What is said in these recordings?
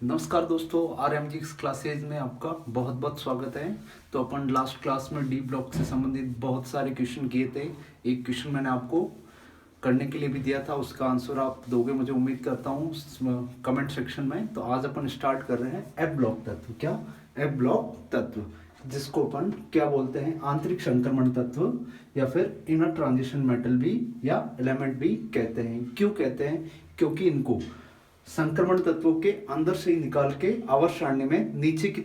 नमस्कार दोस्तों, RMG classes में आपका बहुत बहुत स्वागत है। तो अपन लास्ट क्लास में डी ब्लॉक से संबंधित बहुत सारे क्वेश्चन किए थे। एक क्वेश्चन मैंने आपको करने के लिए भी दिया था, उसका आंसर आप दोगे मुझे उम्मीद करता हूँ कमेंट सेक्शन में। तो आज अपन स्टार्ट कर रहे हैं एफ ब्लॉक तत्व। क्या? एफ ब्लॉक तत्व, जिसको अपन क्या बोलते हैं? आंतरिक संक्रमण तत्व या फिर इनर ट्रांजिशन मेटल भी या एलिमेंट भी कहते हैं। क्यों कहते हैं? क्योंकि इनको संक्रमण तत्वों के अंदर से ही निकाल के आवर्त सारणी में नीचे की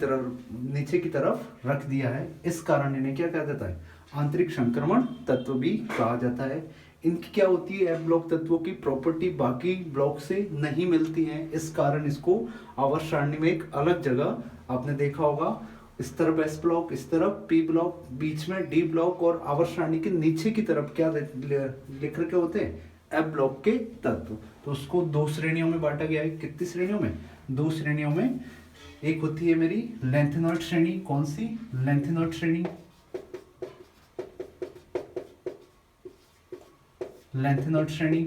तरफ रख दिया है। इस कारण इन्हें क्या कहा जाता है? आंतरिक संक्रमण तत्व भी कहा जाता है। इनकी क्या होती है? एफ ब्लॉक तत्वों की प्रॉपर्टी बाकी ब्लॉक से नहीं मिलती है। इस कारण इसको आवर्त सारणी में एक अलग जगह, आपने देखा होगा, इस तरफ एस ब्लॉक, इस तरफ पी ब्लॉक, बीच में डी ब्लॉक और आवर्त सारणी के नीचे की तरफ क्या लिख रखे होते हैं? एफ ब्लॉक के तत्व। तो उसको दो श्रेणियों में बांटा गया है। कितनी श्रेणियों में? दो श्रेणियों में। एक होती है मेरी लेंथेनॉइड श्रेणी। कौन सी? लेंथेनॉइड श्रेणी, लेंथेनॉइड श्रेणी,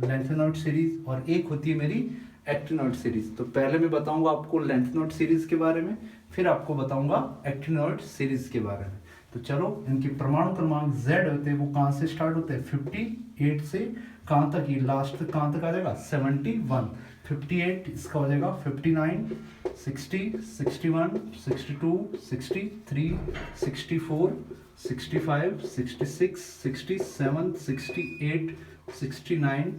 लेंथेनॉइड सीरीज। और एक होती है मेरी एक्टिनॉइड सीरीज। तो पहले मैं बताऊंगा आपको लेंथेनॉइड सीरीज के बारे में, फिर आपको बताऊंगा एक्टिनॉइड सीरीज के बारे में। तो चलो, इनके परमाणु क्रमांक Z होते हैं, वो कहाँ से स्टार्ट होते हैं? 58 से कहाँ तक? ये लास्ट कहाँ तक आ जाएगा? 71। 58, इसका हो जाएगा 59, 60, 61, 62, 63, 64, 65, 66, 67, 68, 69,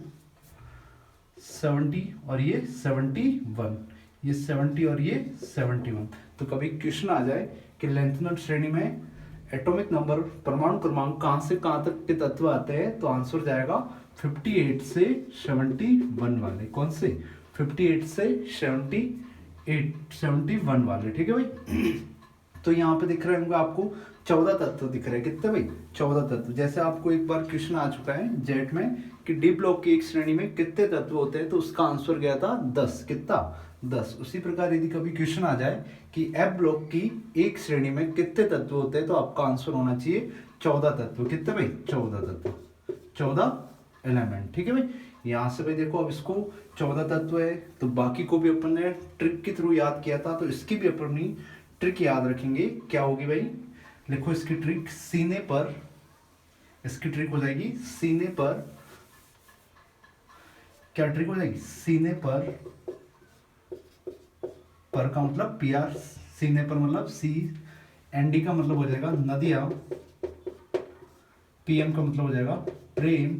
70 और ये 71। ये 70 और ये 71। तो कभी क्वेश्चन आ जाए कि लेंथेनॉइड श्रेणी में एटॉमिक नंबर, परमाणु क्रमांक कहाँ से कहाँ तक के तत्व आते हैं, तो आंसर जाएगा 58 से 71 वाले। कौन से? 58 से 71 वाले। ठीक है भाई। तो यहाँ पे दिख रहे होंगे आपको 14 तत्व दिख रहे हैं। कितने भाई? 14 तत्व। जैसे आपको एक बार क्वेश्चन आ चुका है जेट में कि डी ब्लॉक की एक श्रेणी में कितने तत्व होते हैं, तो उसका आंसर गया था 10। कितना? 10। उसी प्रकार यदि कभी क्वेश्चन आ जाए कि एफ ब्लॉक की एक श्रेणी में कितने तत्व होते हैं, तो आपका आंसर होना चाहिए 14 तत्व। कितने भाई? 14 तत्व, 14 एलिमेंट। ठीक है भाई। यहाँ से भाई देखो, अब इसको 14 तत्व है, तो बाकी को भी अपन ने ट्रिक के थ्रू याद किया था, तो इसकी भी अपनी ट्रिक याद रखेंगे। क्या होगी भाई? लिखो इसकी ट्रिक। सीने पर, इसकी ट्रिक हो जाएगी सीने पर। क्या ट्रिक हो जाएगी? सीने पर का मतलब PR, सीने पर मतलब CND का मतलब हो जाएगा नदिया, PM का मतलब हो जाएगा प्रेम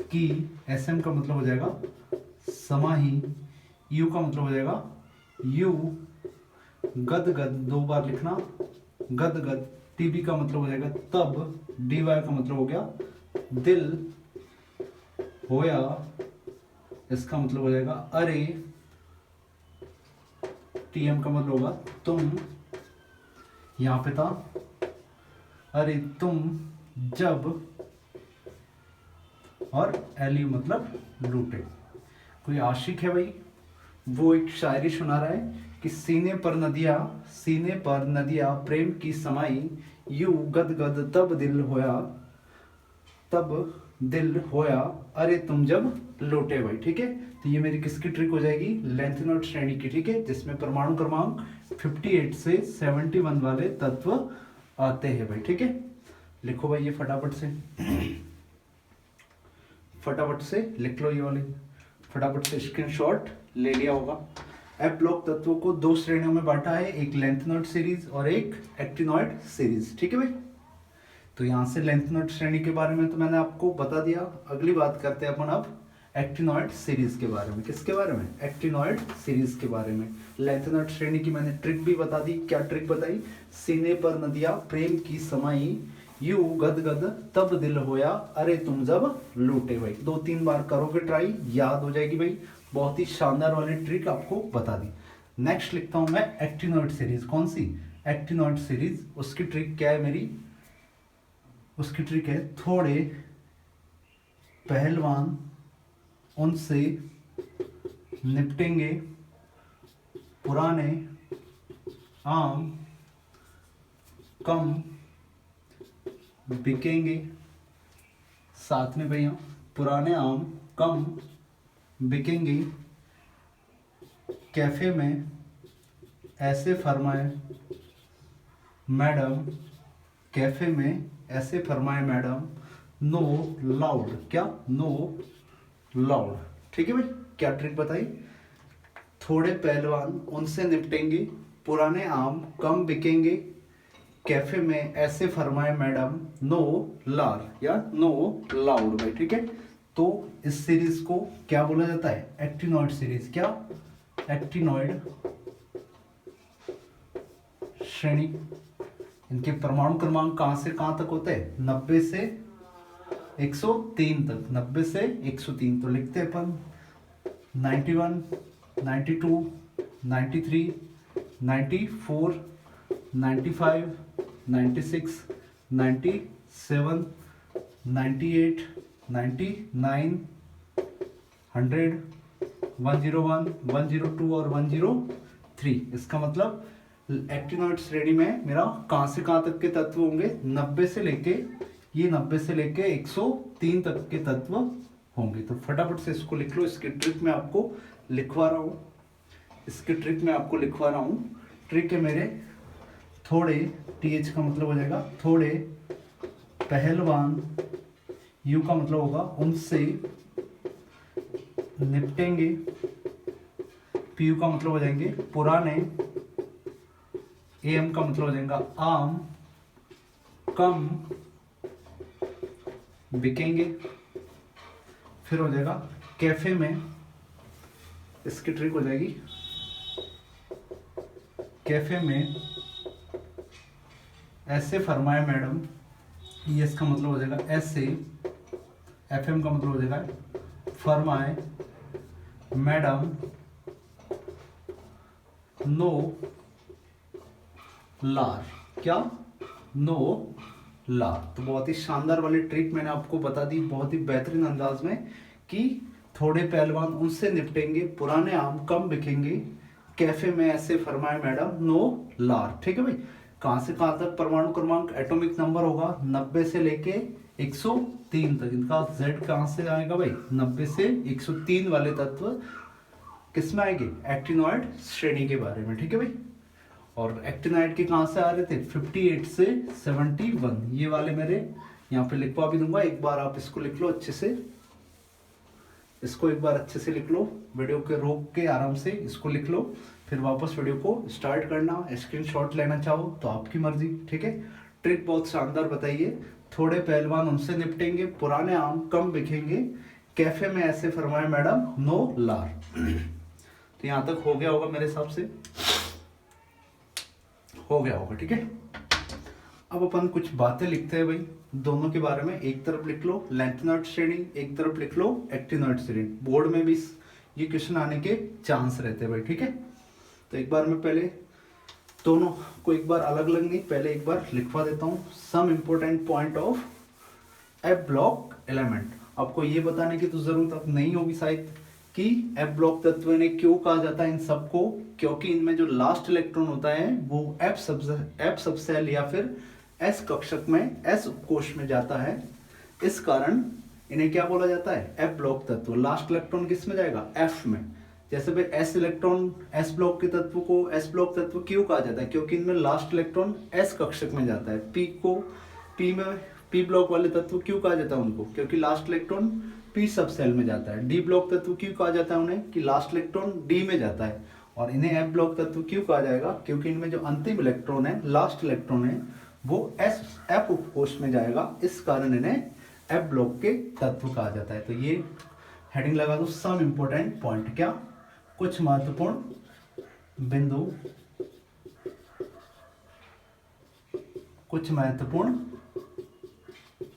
की, SM का मतलब हो जाएगा समाही, U का मतलब हो जाएगा यू, गद गद 2 बार लिखना, गद गद। TB का मतलब हो जाएगा तब, DY का मतलब हो गया दिल, होया, इसका मतलब हो जाएगा अरे, TM का मतलब होगा तुम, यहां पे था अरे तुम जब, और LU मतलब लूटे। कोई आशिक है भाई, वो एक शायरी सुना रहा है कि सीने पर नदिया प्रेम की समाई, यू गद गद तब दिल होया अरे तुम जब लौटे भाई। ठीक है। तो ये मेरी किसकी ट्रिक हो जाएगी? लेंथेनॉइड श्रेणी की। ठीक है, जिसमें परमाणु क्रमांक 58 से 71 वाले तत्व आते हैं भाई। ठीक है, लिखो भाई ये फटाफट से लिख लो। ये वाले फटाफट से स्क्रीनशॉट ले लिया होगा। एफ ब्लॉक तत्वों को दो श्रेणियों में बांटा है, एक लेंथेनॉइड सीरीज और एक एक्टिनॉइड सीरीज। ठीक है भाई। तो यहाँ से लेंथेनॉइड श्रेणी के बारे में तो मैंने आपको बता दिया। अगली बात करते हैं अपन अब एक्टिनॉइड सीरीज के बारे में। किसके बारे में? एक्टिनॉइड सीरीज के बारे में। लेंथेनॉइड श्रेणी की मैंने ट्रिक भी बता दी। क्या ट्रिक बताई? सीने पर नदिया प्रेम की समाई, यू गद गद तब दिल होया अरे तुम जब लूटे भाई। 2-3 बार करोगे ट्राई, याद हो जाएगी भाई। बहुत ही शानदार वाली ट्रिक आपको बता दी। नेक्स्ट लिखता हूं मैं एक्टिनॉइड सीरीज। कौन सी? Actinoid series. उसकी ट्रिक क्या है मेरी? उसकी ट्रिक है थोड़े पहलवान उनसे निपटेंगे, पुराने आम कम बिकेंगे। साथ में भैया, पुराने आम कम बिकेंगे, कैफे में ऐसे फरमाए मैडम, कैफे में ऐसे फरमाए मैडम, नो लाउड, क्या नो लाउड। ठीक है भाई, क्या ट्रिक बताई? थोड़े पहलवान उनसे निपटेंगे, पुराने आम कम बिकेंगे, कैफे में ऐसे फरमाए मैडम, नो लार या नो लाउड भाई। ठीक है, तो इस सीरीज को क्या बोला जाता है? Actinoid series. क्या? एक्टिनॉइड श्रेणी। इनके परमाणु क्रमांक कहां से कहां तक होते हैं? 90 से 103 तक। 90 से 103 तो लिखते हैं अपन 91, 92, 93, 94, 95, 96, 97, 98, 99, 100, 101, 102 और 103। इसका मतलब एक्टिनॉइड श्रेणी में मेरा कहां से कहां तक के तत्व होंगे? 90 से लेके, ये 90 से लेके 103 तक के तत्व होंगे। तो फटाफट से इसको लिख लो। इसकी ट्रिक मैं आपको लिखवा रहा हूं, इसकी ट्रिक मैं आपको लिखवा रहा हूं। ट्रिक है मेरे, थोड़े, TH का मतलब हो जाएगा थोड़े पहलवान, U का मतलब होगा उनसे निपटेंगे, PU का मतलब हो जाएंगे पुराने, AM का मतलब हो जाएगा आम कम बिकेंगे, फिर हो जाएगा कैफे में, इसकी ट्रिक हो जाएगी कैफे में ऐसे फरमाए मैडम, ये इसका मतलब हो जाएगा ऐसे, FM का मतलब हो जाएगा फरमाए मैडम, नो लार, क्या? नो लार। तो बहुत ही शानदार वाली ट्रिक मैंने आपको बता दी बहुत ही बेहतरीन अंदाज में कि थोड़े पहलवान उनसे निपटेंगे, पुराने आम कम बिकेंगे, कैफे में ऐसे फरमाए मैडम, नो लार। ठीक है भाई, कहां से कहां तक परमाणु क्रमांक एटॉमिक नंबर होगा? 90 से लेके 103 तक। इनका Z कहां से आएगा भाई? 90 से 103 वाले तत्व किस में आएंगे? एक्टिनॉइड श्रेणी के बारे में। ठीक है भाई, और एक्टिनॉइड के कहां से आ रहे थे? 58 से 71। ये वाले मेरे यहाँ पे लिखवा भी दूंगा, एक बार आप इसको लिख लो अच्छे से, इसको एक बार अच्छे से लिख लो, वीडियो के रोक के आराम से इसको लिख लो, फिर वापस वीडियो को स्टार्ट करना। स्क्रीनशॉट लेना चाहो तो आपकी मर्जी। ठीक है, ट्रिक बहुत शानदार बताइए। थोड़े पहलवान उनसे निपटेंगे, पुराने आम कम बिकेंगे, कैफे में ऐसे फरमाए मैडम, नो लार। तो यहां तक हो गया होगा मेरे हिसाब से, हो गया होगा। ठीक है, अब अपन कुछ बातें लिखते हैं भाई दोनों के बारे में। एक तरफ लिख लो लैंथेनॉइड श्रेणी, एक तरफ लिख लो एक्टिनॉइड श्रेणी। बोर्ड में भी ये क्वेश्चन आने के चांस रहते हैं भाई। ठीक है, तो एक बार मैं पहले दोनों को एक बार अलग अलग नहीं, पहले एक बार लिखवा देता हूँ। Some important point of F block element. आपको ये बताने की तो जरूरत अब नहीं होगी शायद कि एफ ब्लॉक तत्व ने क्यों कहा जाता है इन सबको, क्योंकि इनमें जो लास्ट इलेक्ट्रॉन होता है वो एफ सबसेल या फिर एस कक्षक में, एस उपकोष में जाता है। इस कारण इन्हें क्या बोला जाता है? एफ ब्लॉक तत्व। लास्ट इलेक्ट्रॉन किस में जाएगा? एफ में। जैसे भाई एस इलेक्ट्रॉन, एस ब्लॉक के तत्व को एस ब्लॉक तत्व क्यों कहा जाता है? क्योंकि इनमें लास्ट इलेक्ट्रॉन एस कक्षक में जाता है। पी को पी में, पी ब्लॉक वाले तत्व क्यों कहा जाता है उनको? क्योंकि लास्ट इलेक्ट्रॉन पी सब सेल में जाता है। डी ब्लॉक तत्व क्यों कहा जाता है उन्हें? कि लास्ट इलेक्ट्रॉन डी में जाता है। और इन्हें एफ ब्लॉक तत्व क्यों कहा जाएगा? क्योंकि इनमें जो अंतिम इलेक्ट्रॉन है, लास्ट इलेक्ट्रॉन है, वो एफ उपकोष में जाएगा। इस कारण इन्हें एफ ब्लॉक के तत्व कहा जाता है। तो ये हेडिंग लगा दो, सम इंपोर्टेंट पॉइंट। क्या? कुछ महत्वपूर्ण बिंदु, कुछ महत्वपूर्ण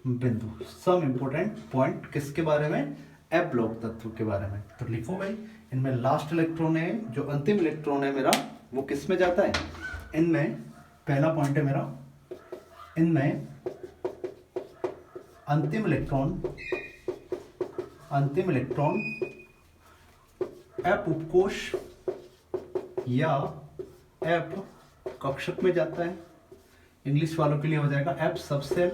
बिंदु, सम इंपोर्टेंट पॉइंट किसके बारे में? एफ ब्लॉक तत्व के बारे में। तो लिखो भाई, इनमें लास्ट इलेक्ट्रॉन है, जो अंतिम इलेक्ट्रॉन है मेरा, वो किस में जाता है? इनमें पहला पॉइंट है मेरा, इनमें अंतिम इलेक्ट्रॉन एफ उपकोष या एफ कक्षक में जाता है। इंग्लिश वालों के लिए हो जाएगा एफ सबसेल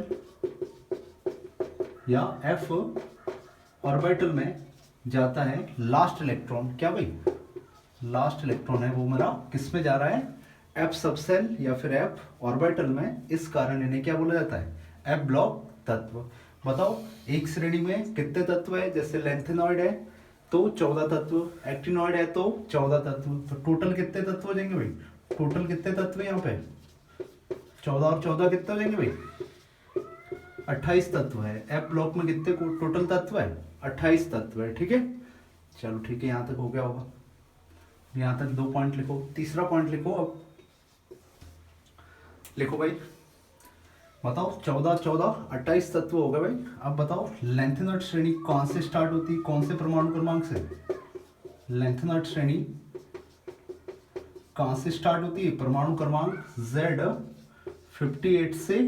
या एफ ऑर्बिटल में जाता है लास्ट इलेक्ट्रॉन। क्या भाई? लास्ट इलेक्ट्रॉन है वो मेरा किस में जा रहा है, एफ सबसेल या फिर एफ ऑर्बिटल में, इस कारण इन्हें क्या बोला जाता है, एफ ब्लॉक तत्व। बताओ एक श्रेणी में कितने तत्व है, जैसे लेंथेनॉइड है तो 14 तत्व, एक्टिनॉइड है तो 14 तत्व, तो टोटल कितने तत्व हो जाएंगे भाई, टोटल कितने तत्व है यहाँ पे, 14 और 14 कितने हो जाएंगे भाई, 28 तत्व है। एफ ब्लॉक में कितने टोटल तत्व है, 28 तत्व है, ठीक है। चलो ठीक है, यहाँ तक हो गया होगा, यहाँ तक 2 पॉइंट लिखो। तीसरा पॉइंट लिखो, अब लिखो भाई, बताओ 14 14 28 तत्व हो गए भाई। अब बताओ लेंथेनॉइड श्रेणी कौन से स्टार्ट होती है, कौन से परमाणु क्रमांक से, लेंथेनॉइड श्रेणी कहां से स्टार्ट होती है, परमाणु क्रमांक Z 58 से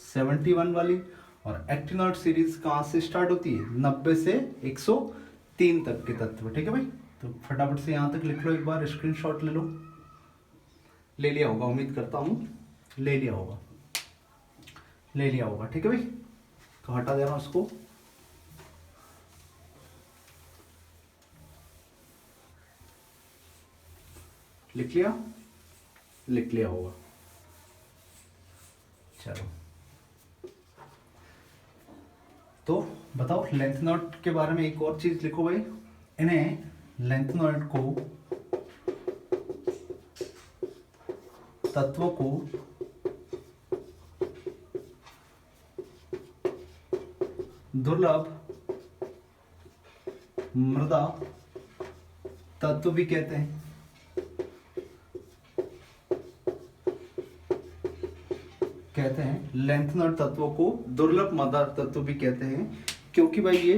71 वाली। और एक्टिनॉइड सीरीज कहां से स्टार्ट होती है, 90 से 103 तक के तत्व, ठीक है भाई। तो फटाफट से यहां तक लिख लो, एक बार स्क्रीनशॉट ले लो। ले लिया होगा, उम्मीद करता हूं ले लिया होगा, ले लिया होगा, ठीक है भाई। तो हटा दे रहा हूं इसको। लिख लिया, लिख लिया होगा। चलो तो बताओ लेंथेनॉइड के बारे में एक और चीज लिखो भाई। इन्हें लेंथेनॉइड को तत्वों को दुर्लभ मृदा तत्व भी कहते हैं। कहते हैं लेंथेनॉइड तत्वों को दुर्लभ मृदा तत्व भी कहते हैं, क्योंकि भाई ये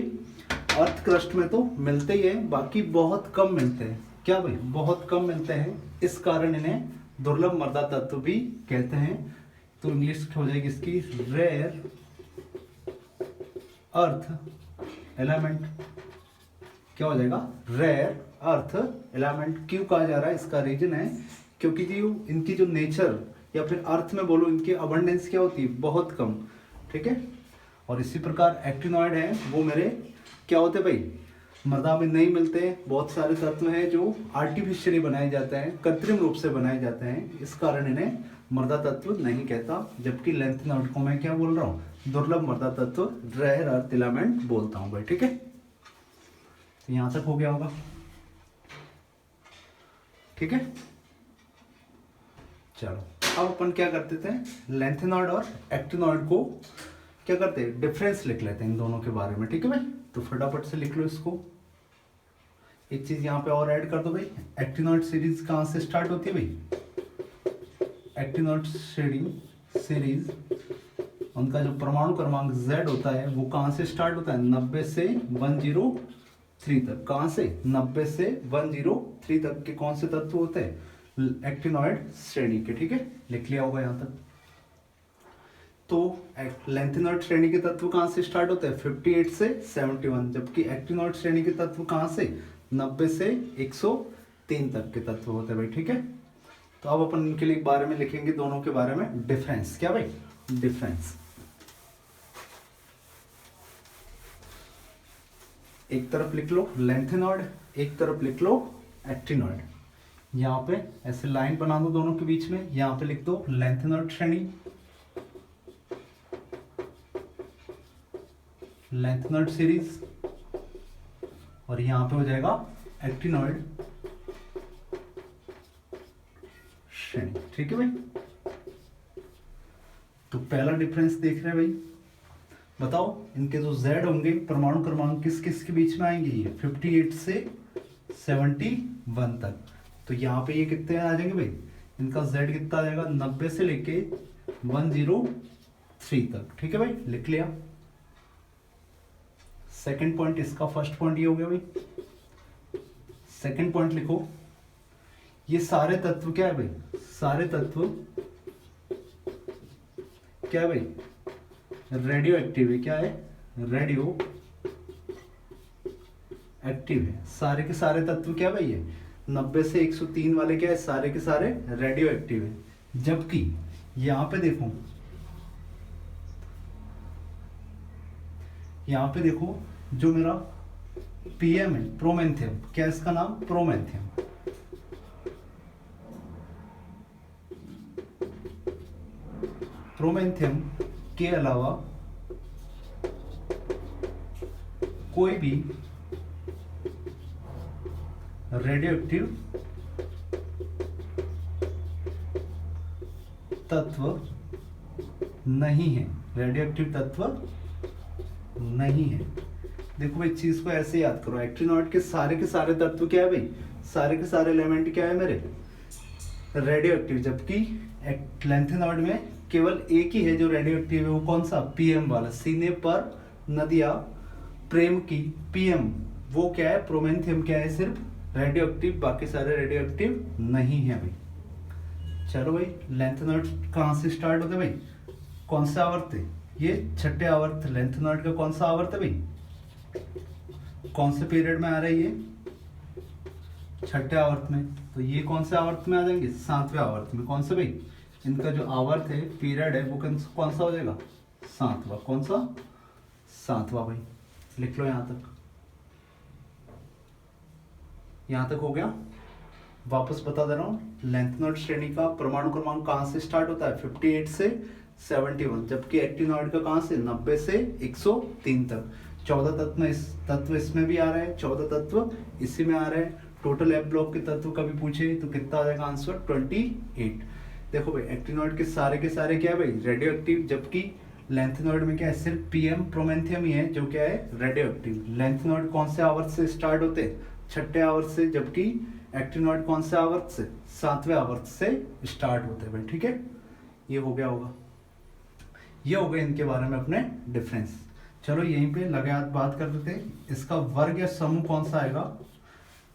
अर्थ क्रस्ट में तो मिलते ही हैं, बाकी बहुत कम मिलते हैं। क्या भाई, बहुत कम मिलते हैं, इस कारण इन्हें दुर्लभ मृदा तत्व भी कहते हैं। तो इंग्लिश हो जाएगी इसकी रेयर अर्थ एलिमेंट। क्या हो जाएगा, रेयर अर्थ एलिमेंट। क्यों कहा जा रहा है, इसका रीजन है क्योंकि जो इनकी जो नेचर या फिर अर्थ में बोलो, इनकी अबंडेंस क्या होती है, बहुत कम, ठीक है। और इसी प्रकार एक्टिनॉइड है वो मेरे क्या होते हैं भाई, मृदा में नहीं मिलते। बहुत सारे तत्व हैं जो आर्टिफिशियली बनाए जाते हैं, कृत्रिम रूप से बनाए जाते हैं, इस कारण इन्हें मृदा तत्व नहीं कहता। जबकि लेंथेनॉइड को मैं क्या बोल रहा हूँ, दुर्लभ मृदा तत्व, रेयर अर्थ एलिमेंट बोलता हूँ भाई, ठीक है। तो यहां तक हो गया होगा, ठीक है। चलो अब अपन क्या करते थे, लेंथेनॉइड और एक्टिनॉइड को क्या करते हैं, डिफरेंस लिख लेते हैं इन दोनों के बारे में, ठीक है भाई। तो फटाफट से लिख लो इसको। एक चीज यहाँ पे और ऐड कर दो भाई, एक्टिनॉइड सीरीज कहाँ से स्टार्ट होती है भाई, एक्टिनॉइड सीरीज उनका जो परमाणु क्रमांक Z होता है वो कहाँ से स्टार्ट होता है, 90 से 103 तक। कहाँ से, 90 से 103 तक के कौन से तत्व होते हैं, एक्टिनॉइड श्रेणी के, ठीक है। लिख लिया होगा यहाँ तक। तो लेंथेनॉइड श्रेणी के तत्व कहाँ से स्टार्ट होते हैं, 58 से 71, जबकि एक्टिनॉइड श्रेणी के तत्व कहाँ से, 90 से 103 तक के तत्व होते हैं भाई, ठीक है। तो अब अपन इनके लिए बारे में लिखेंगे, दोनों के बारे में डिफरेंस। क्या भाई, डिफरेंस। एक तरफ लिख लो लेंथेनॉइड, एक तरफ लिख लो एक्टिनॉइड। यहाँ पे ऐसे लाइन बना दो दोनों के बीच में, यहाँ पे लिख दो लेंथेनॉइड श्रेणी, लेंथेनॉइड सीरीज, और यहाँ पे हो जाएगा एक्टिनॉइड श्रेणी, ठीक है भाई। तो पहला डिफरेंस देख रहे हैं भाई, बताओ इनके जो Z होंगे परमाणु क्रमांक किस किस के बीच में आएंगे, ये 58 से 71 तक। तो यहाँ पे ये कितने आ जाएंगे भाई, इनका Z कितना आ जाएगा, 90 से लेके 103 तक, ठीक है भाई। लिख लिया। सेकंड पॉइंट इसका, फर्स्ट पॉइंट ये हो गया भाई। सेकंड पॉइंट लिखो, ये सारे तत्व क्या है भाई, सारे तत्व क्या है भाई, रेडियो एक्टिव है। क्या है, रेडियो एक्टिव है। सारे के सारे तत्व क्या भाई है, 90 से 103 वाले क्या है, सारे के सारे रेडियो एक्टिव है। जबकि यहां पे देखो, यहां पे देखो जो मेरा PM है, प्रोमेंथियम, क्या इसका नाम, प्रोमेंथियम। प्रोमेथियम के अलावा कोई भी रेडियोएक्टिव तत्व नहीं है, रेडियोएक्टिव तत्व नहीं है। देखो भाई चीज को ऐसे याद करो, एक्टिनॉइड के सारे तत्व क्या है भाई, सारे के सारे एलिमेंट क्या है मेरे, रेडियोएक्टिव। जबकि लैंथेनॉइड में केवल एक ही है जो रेडियोएक्टिव है, वो कौन सा, पीएम वाला, सीने पर नदिया प्रेम की, पीएम। वो क्या है, प्रोमेथियम क्या है, सिर्फ रेडियोएक्टिव, बाकी सारे रेडियोएक्टिव नहीं है भाई। चलो भाई, लैंथेनॉइड कहाँ से स्टार्ट होते भाई, कौन सा आवर्त है, ये छठे आवर्त। लैंथेनॉइड का कौन सा आवर्त है भाई, कौन से पीरियड में आ रहा है ये, छठे आवर्त में। तो ये कौन से आवर्त में आ जाएंगे, सातवें आवर्त में। कौन से भाई, इनका जो आवर्त है, पीरियड है, वो कौन सा हो जाएगा, सातवां। कौन सा, सातवां भाई। लिख लो यहां तक हो गया। वापस बता दे रहा हूँ, लैंथेनॉइड श्रेणी का परमाणु क्रमांक कहाँ से स्टार्ट होता है, 58 से 71, जबकि एक्टिनॉइड का कहाँ से, 90 से 103 तक। 14 तत्व इसमें भी आ रहा है, 14 तत्व इसी में आ रहे हैं। टोटल एफ ब्लॉक के तत्व कभी पूछे तो कितना आ जाएगा आंसर, 28। देखो भाई, एक्टिनॉइड के सारे क्या है भाई, रेडियोएक्टिव, जबकि लैंथेनॉइड में क्या है, सिर्फ पीएम प्रोमेथियम ही है जो क्या है, रेडियोएक्टिव। लैंथेनॉइड कौन से आवर्त से स्टार्ट होते हैं, छठे आवर्त से, जबकि एक्टिनॉइड कौन से आवर्त से, सातवें आवर्त से स्टार्ट होते हैं भाई। ठीक है, ये हो गया होगा, ये हो गया इनके बारे में अपने डिफरेंस। चलो यहीं पे लगातार बात कर लेते हैं, इसका वर्ग या समूह कौन सा आएगा,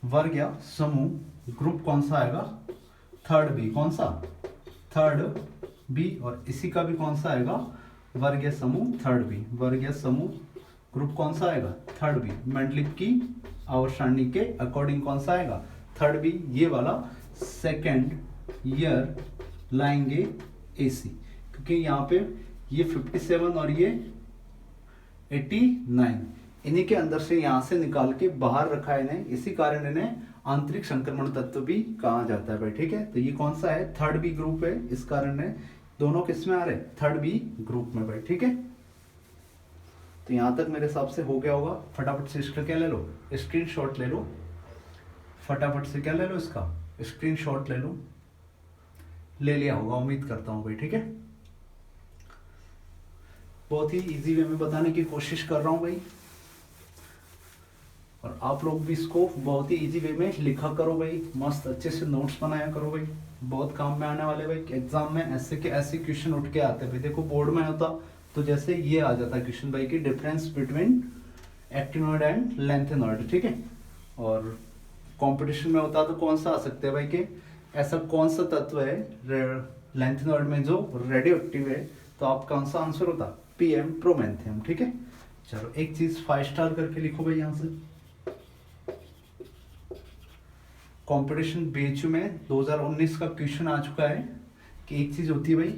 वर्ग या समूह ग्रुप कौन सा आएगा, थर्ड बी। कौन सा, थर्ड बी। और इसी का भी कौन सा आएगा, वर्ग या समूह थर्ड बी। वर्ग या समूह ग्रुप कौन सा आएगा, थर्ड बी। मेंडलीव की आवर्त सारणी के अकॉर्डिंग कौन सा आएगा, थर्ड बी। ये वाला सेकेंड ईयर लाएंगे एसी, क्योंकि यहाँ पे ये 57 और ये 89 इन्हीं के अंदर से यहाँ से निकाल के बाहर रखा है इन्हें, इसी कारण इन्हें आंतरिक संक्रमण तत्व भी कहा जाता है भाई। ठीक है, तो ये कौन सा है, थर्ड बी ग्रुप है, इस कारण है दोनों किस में आ रहे, थर्ड बी ग्रुप में भाई। ठीक है, तो यहां तक मेरे हिसाब से हो गया होगा। फटाफट से इसका क्या ले लो, स्क्रीनशॉट ले लो, फटाफट से क्या ले लो, इसका स्क्रीनशॉट ले लो। ले लिया होगा उम्मीद करता हूं भाई। ठीक है, बहुत ही इजी वे में बताने की कोशिश कर रहा हूं भाई, और आप लोग भी इसको बहुत ही इजी वे में लिखा करो भाई, मस्त अच्छे से नोट्स बनाया करो भाई, बहुत काम में आने वाले भाई। एग्जाम में ऐसे के ऐसे क्वेश्चन उठ के आते हैं भाई। देखो बोर्ड में होता तो जैसे ये आ जाता क्वेश्चन भाई कि difference between actinoid and lanthanoid. ठीक है, और कंपटीशन में होता तो कौन सा आ सकता है भाई कि ऐसा कौन सा तत्व है लैंथेनॉइड में जो रेडियोएक्टिव है, तो आप कौन सा आंसर होता, पीएम प्रोमेथियम। ठीक है, चलो एक चीज 5 स्टार करके लिखो भाई यहां से। कंपटीशन बीएचयू में 2019 का क्वेश्चन आ चुका है कि एक चीज होती है भाई,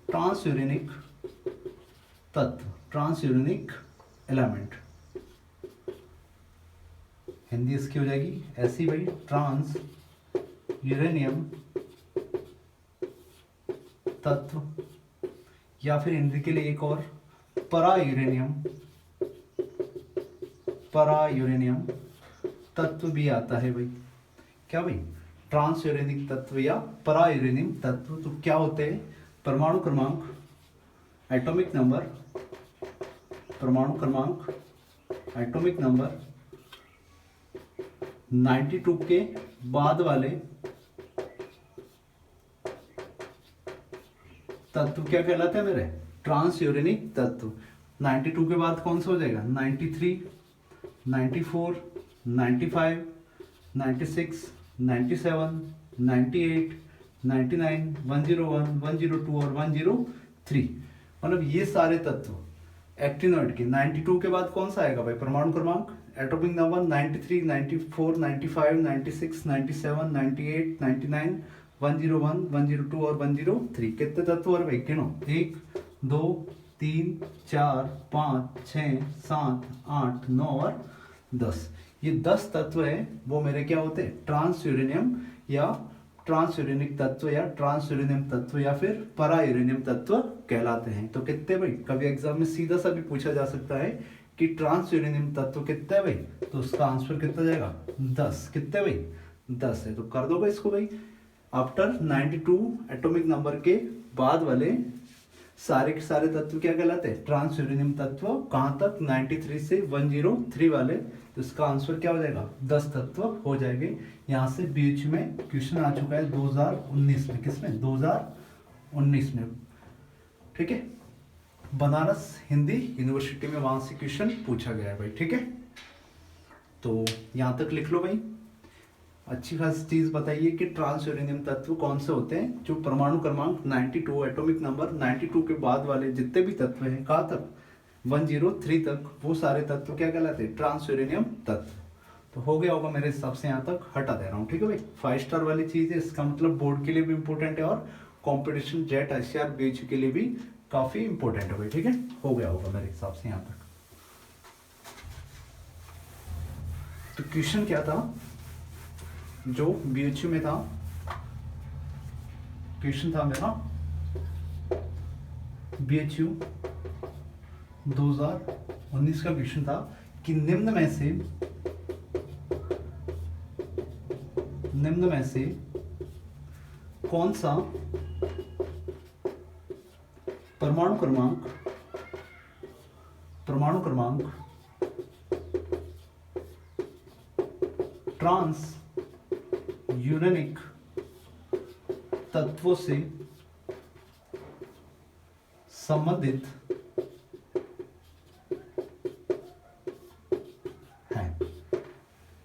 ट्रांसयूरेनिक तत्व, ट्रांसयूरेनिक एलिमेंट, हिंदी इसकी हो जाएगी ऐसी भाई, ट्रांस यूरेनियम तत्व, या फिर हिंदी के लिए एक और परा यूरेनियम तत्व भी आता है भाई। क्या भाई, ट्रांस यूरेनिक तत्व या परा यूरेनियम तत्व। तो क्या होते हैं, परमाणु क्रमांक, एटॉमिक नंबर, परमाणु क्रमांक, एटॉमिक नंबर 92 के बाद वाले तत्व क्या कहलाते हैं मेरे, ट्रांस यूरेनिक तत्व। 92 के बाद कौन सा हो जाएगा, 93, 94, 95, 96, 97, 98, 99, 101, 102 और 103। मतलब ये सारे तत्व एक्टिनॉइड के 92 के बाद कौन सा आएगा भाई, परमाणु क्रमांक, एटॉमिक नंबर 93, 94, 95, 96, 97, 98, 99, 101, 102 और 103। कितने तत्व और भाई गिनो, 1, 2, 3, 4, 5, 6, 7, 8, 9 और 10। ये 10 तत्व है वो मेरे क्या होते हैं, ट्रांस यूरेनियम या ट्रांस यूरेनिक तत्व या ट्रांस यूरेनियम तत्व या फिर परा यूरेनियम तत्व कहलाते हैं। तो कितने भाई, कभी एग्जाम में सीधा सा भी पूछा जा सकता है कि ट्रांस यूरेनियम तत्व कितने है भाई, तो उसका आंसर कितना जाएगा 10। कितने भाई 10 है, तो कर दोगे इसको भाई। आफ्टर 92 एटॉमिक नंबर के बाद वाले सारे के सारे तत्व क्या कहलाते हैं, ट्रांस यूरेनियम तत्व। कहाँ तक, 93 से 103 वाले। तो इसका आंसर क्या हो जाएगा 10 तत्व हो जाएंगे। यहाँ से बीच में क्वेश्चन आ चुका है 2019 में, किसमें 2019 में, ठीक है, बनारस हिंदी यूनिवर्सिटी में, वहां से क्वेश्चन पूछा गया है भाई, ठीक है। तो यहाँ तक लिख लो भाई। अच्छी खासी चीज बताइए कि ट्रांस यूरेनियम तत्व कौन से होते हैं, जो परमाणु क्रमांक 92 एटॉमिक नंबर 92 के बाद वाले जितने भी तत्व हैं, कहाँ तक 103 तक, वो सारे तत्व क्या कहलाते हैं, ट्रांस यूरेनियम तत्व। तो हो गया होगा मेरे हिसाब से, यहाँ तक हटा दे रहा हूँ, ठीक है भाई। 5 स्टार वाली चीज है, इसका मतलब बोर्ड के लिए भी इंपॉर्टेंट है और कॉम्पिटिशन जेट ICR BHU के लिए भी काफी इंपॉर्टेंट है भाई, ठीक है। हो गया होगा मेरे हिसाब से यहाँ तक। तो क्वेश्चन क्या था जो BHU में था, क्वेश्चन था मेरा BHU 2019 का क्वेश्चन था कि निम्न में से कौन सा परमाणु क्रमांक ट्रांस यूरेनिक तत्वों से संबंधित है।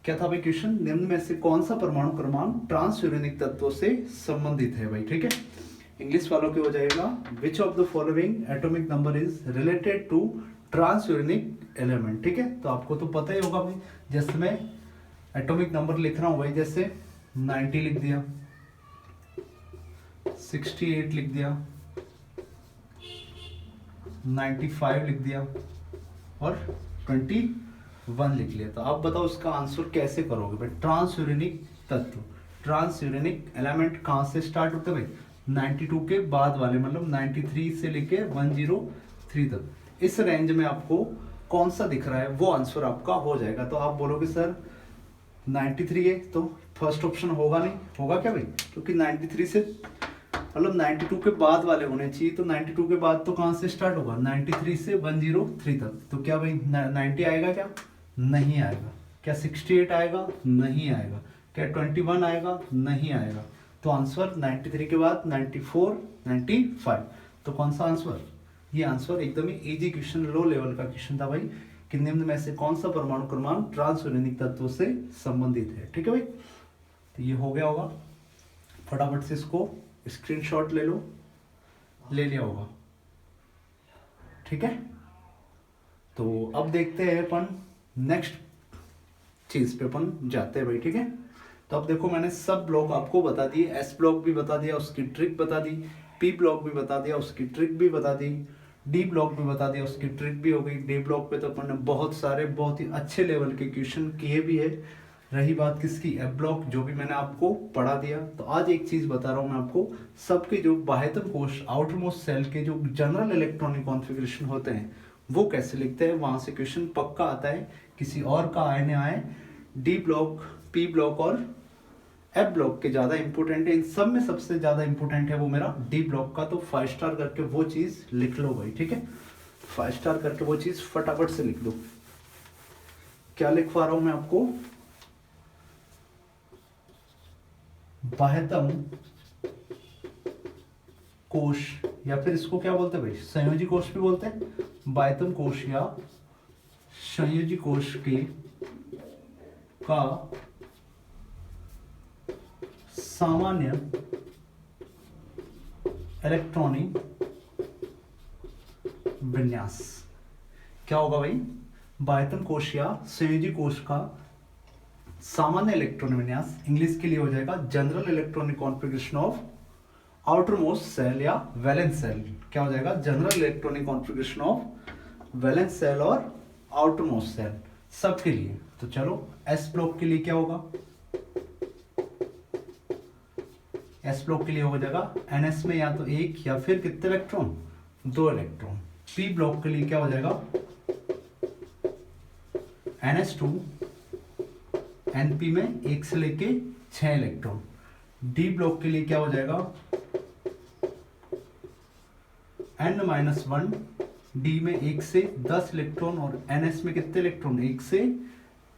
क्या था भाई क्वेश्चन, निम्न में से कौन सा परमाणु क्रमांक ट्रांस यूरेनिक तत्वों से संबंधित है भाई, ठीक है। इंग्लिश वालों के हो जाएगा which of the following atomic number is related to transuranic element, ठीक है। तो आपको तो पता ही होगा भाई, जैसे मैं एटॉमिक नंबर लिख रहा हूं भाई, जैसे 90 लिख दिया, 68 लिख दिया, 95 लिख दिया और 21 लिख लिया। तो आप बताओ इसका आंसर कैसे करोगे भाई। ट्रांस यूरेनिक तत्व, ट्रांस यूरेनिक एलिमेंट कहाँ से स्टार्ट होते हैं भाई, 92 के बाद वाले, मतलब 93 से लेके 103 तक, इस रेंज में आपको कौन सा दिख रहा है वो आंसर आपका हो जाएगा। तो आप बोलोगे सर 93 है, तो फर्स्ट ऑप्शन होगा नहीं, होगा क्या भाई, क्योंकि 93 से मतलब 92 के बाद वाले होने चाहिए। तो 92 के बाद तो कहाँ से स्टार्ट होगा, 93 से 103 तक। तो क्या भाई 90 आएगा, क्या नहीं आएगा, क्या 68 आएगा, नहीं आएगा, क्या 21 आएगा, नहीं आएगा। तो आंसर 93 के बाद 94, 95। तो कौन सा आंसर, ये आंसर एकदम ही इजी क्वेश्चन, लो लेवल का क्वेश्चन था भाई कि निम्न में से कौन सा परमाणु क्रमांक ट्रांस यूरेनिक तत्वों से संबंधित है, ठीक है भाई। तो ये हो गया होगा, फटाफट से इसको स्क्रीनशॉट ले लो, ले लिया होगा, ठीक है। तो अब देखते हैं अपन नेक्स्ट चीज पे अपन जाते हैं भाई, ठीक है। तो अब देखो मैंने सब ब्लॉक आपको बता दिए, एस ब्लॉक भी बता दिया, उसकी ट्रिक बता दी, पी ब्लॉक भी बता दिया, उसकी ट्रिक भी बता दी, डी ब्लॉक भी बता दिया, उसकी ट्रिक भी हो गई। डी ब्लॉक पे तो अपन ने बहुत सारे बहुत ही अच्छे लेवल के क्वेश्चन किए भी है। रही बात किसकी, एफ ब्लॉक, जो भी मैंने आपको पढ़ा दिया। तो आज एक चीज बता रहा हूँ मैं आपको, सबके जो बाह्यतम कोश आउटर मोस्ट सेल के जो जनरल इलेक्ट्रॉनिक कॉन्फ़िगरेशन होते हैं वो कैसे लिखते हैं, वहां से क्वेश्चन पक्का आता है, किसी और का आए ना आए। डी ब्लॉक, पी ब्लॉक और एफ ब्लॉक के ज्यादा इंपॉर्टेंट है, इन सब में सबसे ज्यादा इंपॉर्टेंट है वो मेरा डी ब्लॉक का। तो 5 स्टार करके वो चीज लिख लो भाई, ठीक है। 5 स्टार करके वो चीज फटाफट से लिख दो। क्या लिखवा रहा हूं मैं आपको, बाह्यतम कोश, या फिर इसको क्या बोलते हैं भाई, संयोजी कोश भी बोलते हैं। बाह्यतम कोश या संयोजी कोश के का सामान्य इलेक्ट्रॉनिक विन्यास क्या होगा भाई, बाह्यतम कोश या संयोजी कोश का सामान्य इलेक्ट्रॉन विन्यास, इंग्लिश के लिए हो जाएगा general electronic configuration of outermost shell या वैलेंस सेल। क्या हो जाएगा, general electronic configuration of valence shell और आउटर मोस्ट सेल। सबके लिए। तो चलो एस ब्लॉक के लिए क्या होगा, एस ब्लॉक के लिए हो जाएगा एनएस में या तो एक या फिर कितने इलेक्ट्रॉन, 2 इलेक्ट्रॉन। पी ब्लॉक के लिए क्या हो जाएगा NH2 NP में 1 से लेके 6 इलेक्ट्रॉन। डी ब्लॉक के लिए क्या हो जाएगा N-1 डी में 1 से 10 इलेक्ट्रॉन और NS में कितने इलेक्ट्रॉन, 1 से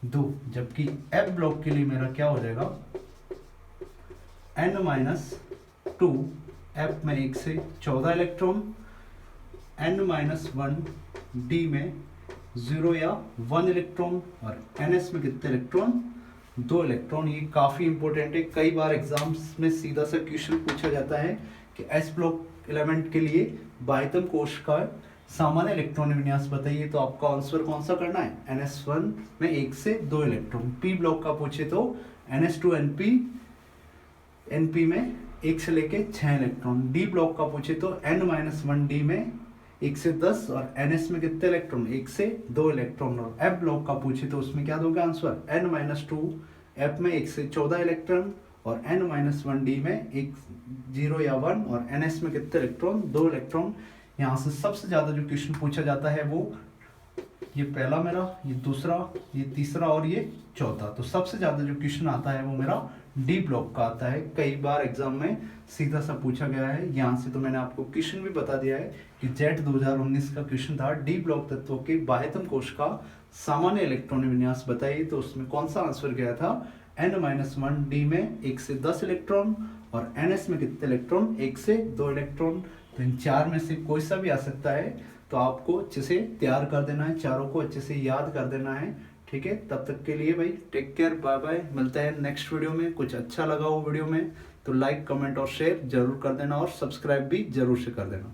2। जबकि F ब्लॉक के लिए मेरा क्या हो जाएगा N-2 F में 1 से 14 इलेक्ट्रॉन, N-1 डी में 0 या 1 इलेक्ट्रॉन और NS में कितने इलेक्ट्रॉन, 2 इलेक्ट्रॉन। ये काफ़ी इंपॉर्टेंट है, कई बार एग्जाम्स में सीधा सा क्वेश्चन पूछा जाता है कि एस ब्लॉक एलिमेंट के लिए बाह्यतम कोश का सामान्य इलेक्ट्रॉन विन्यास बताइए। तो आपका आंसर कौन सा करना है, NS1 में 1 से 2 इलेक्ट्रॉन। पी ब्लॉक का पूछे तो NS2 NP में 1 से लेके 6 इलेक्ट्रॉन। डी ब्लॉक का पूछे तो N-1 डी में 1 से 10 और NS में कितने इलेक्ट्रॉन, 1 से 2 इलेक्ट्रॉन। और F ब्लॉक का पूछे तो उसमें क्या दोगे आंसर, N-2 F में 1 से 14 इलेक्ट्रॉन और N-1 डी में 0 या 1 और NS में कितने इलेक्ट्रॉन, 2 इलेक्ट्रॉन। यहाँ से सबसे ज़्यादा जो क्वेश्चन पूछा जाता है वो ये पहला मेरा, ये दूसरा, ये तीसरा और ये चौथा। तो सबसे ज़्यादा जो क्वेश्चन आता है वो मेरा डी ब्लॉक का आता है, कई बार एग्जाम में सीधा सा पूछा गया है। यहाँ से तो मैंने आपको क्वेश्चन भी बता दिया है कि जेट 2019 का क्वेश्चन था डी ब्लॉक तत्वों के बाह्यतम कोश का सामान्य इलेक्ट्रॉन विन्यास बताइए। तो उसमें कौन सा आंसर गया था, N-1 डी में 1 से 10 इलेक्ट्रॉन और NS में कितने इलेक्ट्रॉन, 1 से 2 इलेक्ट्रॉन। तो इन चार में से कोई सा भी आ सकता है, तो आपको अच्छे से तैयार कर देना है, चारों को अच्छे से याद कर देना है। ठीक है, तब तक के लिए भाई टेक केयर, बाय बाय। मिलता है नेक्स्ट वीडियो में। कुछ अच्छा लगा हो वीडियो में तो लाइक कमेंट और शेयर जरूर कर देना और सब्सक्राइब भी जरूर से कर देना।